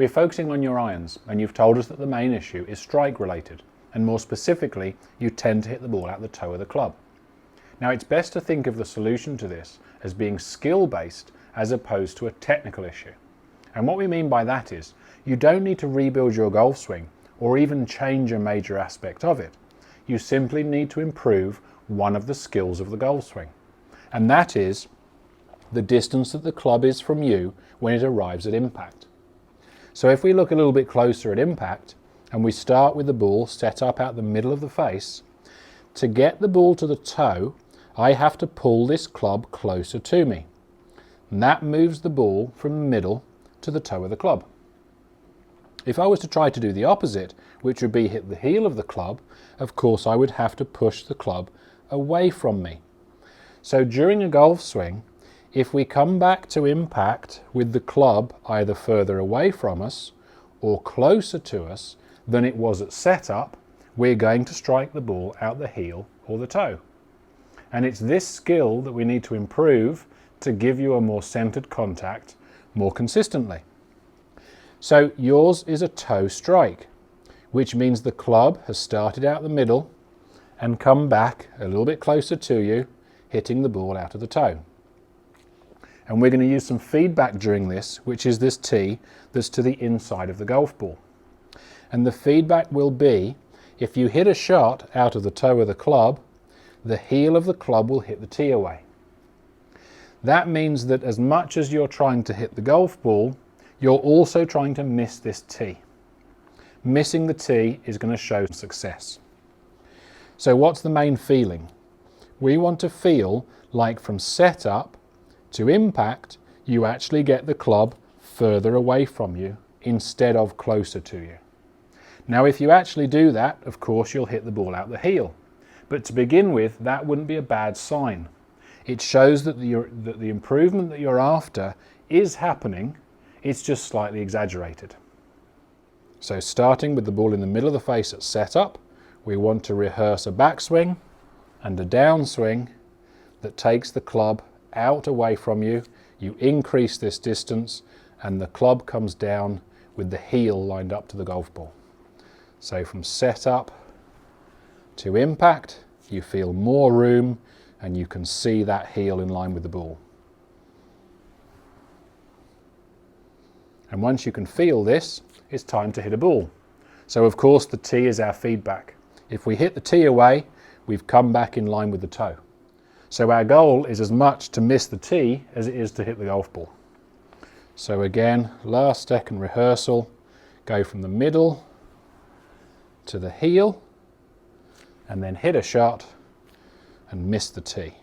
we're focusing on your irons, and you've told us that the main issue is strike related, and more specifically, you tend to hit the ball out the toe of the club. Now it's best to think of the solution to this as being skill based as opposed to a technical issue. And what we mean by that is, you don't need to rebuild your golf swing or even change a major aspect of it. You simply need to improve one of the skills of the golf swing. And that is the distance that the club is from you when it arrives at impact. So if we look a little bit closer at impact, and we start with the ball set up out the middle of the face, to get the ball to the toe, I have to pull this club closer to me. And that moves the ball from the middle to the toe of the club. If I was to try to do the opposite, which would be hit the heel of the club, of course I would have to push the club away from me. So during a golf swing, if we come back to impact with the club either further away from us or closer to us than it was at setup, we're going to strike the ball out the heel or the toe. And it's this skill that we need to improve to give you a more centered contact more consistently. So yours is a toe strike, which means the club has started out the middle and come back a little bit closer to you, hitting the ball out of the toe. And we're going to use some feedback during this, which is this tee that's to the inside of the golf ball. And the feedback will be, if you hit a shot out of the toe of the club, the heel of the club will hit the tee away. That means that as much as you're trying to hit the golf ball, you're also trying to miss this tee. Missing the tee is going to show success. So what's the main feeling? We want to feel like from setup to impact, you actually get the club further away from you instead of closer to you. Now if you actually do that, of course you'll hit the ball out the heel. But to begin with, that wouldn't be a bad sign. It shows that the improvement that you're after is happening, it's just slightly exaggerated. So starting with the ball in the middle of the face at setup, we want to rehearse a backswing and a downswing that takes the club out away from you. You increase this distance and the club comes down with the heel lined up to the golf ball. So from setup to impact, you feel more room and you can see that heel in line with the ball. And once you can feel this, it's time to hit a ball. So of course the tee is our feedback. If we hit the tee away, we've come back in line with the toe. So our goal is as much to miss the tee as it is to hit the golf ball. So again, last second rehearsal, go from the middle to the heel and then hit a shot and miss the tee.